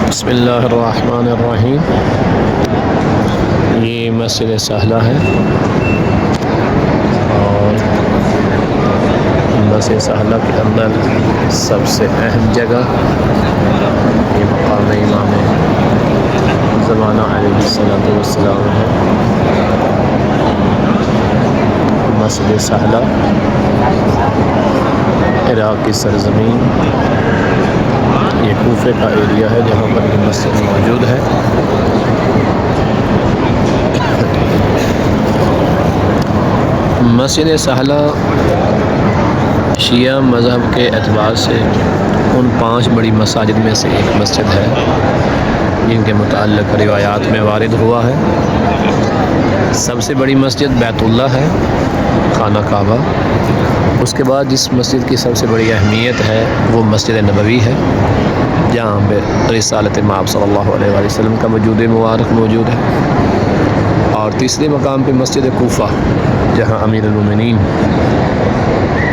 بسم اللہ الرحمن الرحیم۔ یہ مسجد سہلہ ہے اور مسجد سہلہ کے اندر سب سے اہم جگہ یہ مقام امام زمانہ علیہ الصلوۃ والسلام ہے۔ مسجد سہلہ عراق کی سرزمین، یہ کوفے کا ایریا ہے جہاں پر یہ مسجد موجود ہے۔ مسجد سہلہ شیعہ مذہب کے اعتبار سے ان 5 بڑی مساجد میں سے ایک مسجد ہے جن کے متعلق روایات میں وارد ہوا ہے۔ سب سے بڑی مسجد بیت اللہ ہے، خانہ کعبہ۔ اس کے بعد جس مسجد کی سب سے بڑی اہمیت ہے وہ مسجد نبوی ہے، جہاں پہ رسالت مآب صلی اللہ علیہ وآلہ وسلم کا وجود مبارک موجود ہے۔ اور تیسرے مقام پہ مسجد کوفہ، جہاں امیر المومنین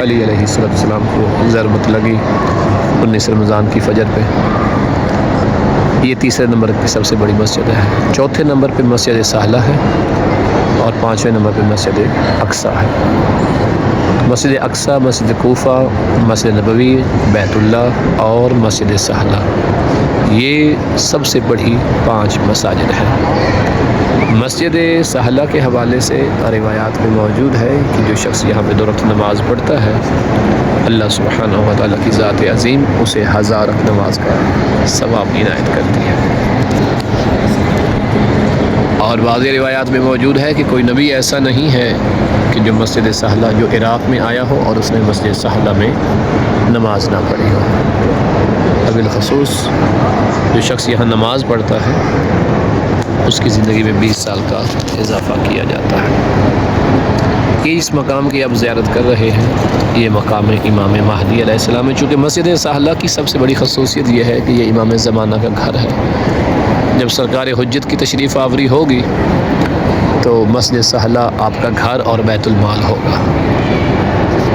علی علیہ السلام کو ضربت لگی 19 رمضان کی فجر پہ۔ یہ تیسرے نمبر پہ سب سے بڑی مسجد ہے۔ چوتھے نمبر پہ مسجد سہلہ ہے اور 5ویں نمبر پہ مسجد اقصیٰ ہے۔ مسجد اقصیٰ، مسجد کوفہ، مسجد نبوی، بیت اللہ اور مسجد سہلہ، یہ سب سے بڑی 5 مساجد ہیں۔ مسجد سہلہ کے حوالے سے روایات میں موجود ہے کہ جو شخص یہاں پہ 2 رکعت نماز پڑھتا ہے، اللہ سبحانہ و تعالیٰ کی ذات عظیم اسے 1000 رکعت نماز کا ثواب عنایت کرتی ہے۔ اور بعض روایات میں موجود ہے کہ کوئی نبی ایسا نہیں ہے کہ جو مسجد سہلہ جو عراق میں آیا ہو اور اس نے مسجد سہلہ میں نماز نہ پڑھی ہو۔ بالخصوص جو شخص یہاں نماز پڑھتا ہے اس کی زندگی میں 20 سال کا اضافہ کیا جاتا ہے۔ یہ اس مقام کی اب زیارت کر رہے ہیں، یہ مقام امام مہدی علیہ السلام ہے۔ چونکہ مسجد سہلہ کی سب سے بڑی خصوصیت یہ ہے کہ یہ امام زمانہ کا گھر ہے۔ جب سرکار حجت کی تشریف آوری ہوگی تو مسجد سہلہ آپ کا گھر اور بیت المال ہوگا۔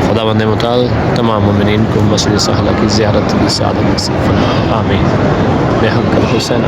خداوند متعال تمام مومنین کو مسجد سہلہ کی زیارت کی سعادت نصیب فرمائے، آمین۔ بحق الحسین۔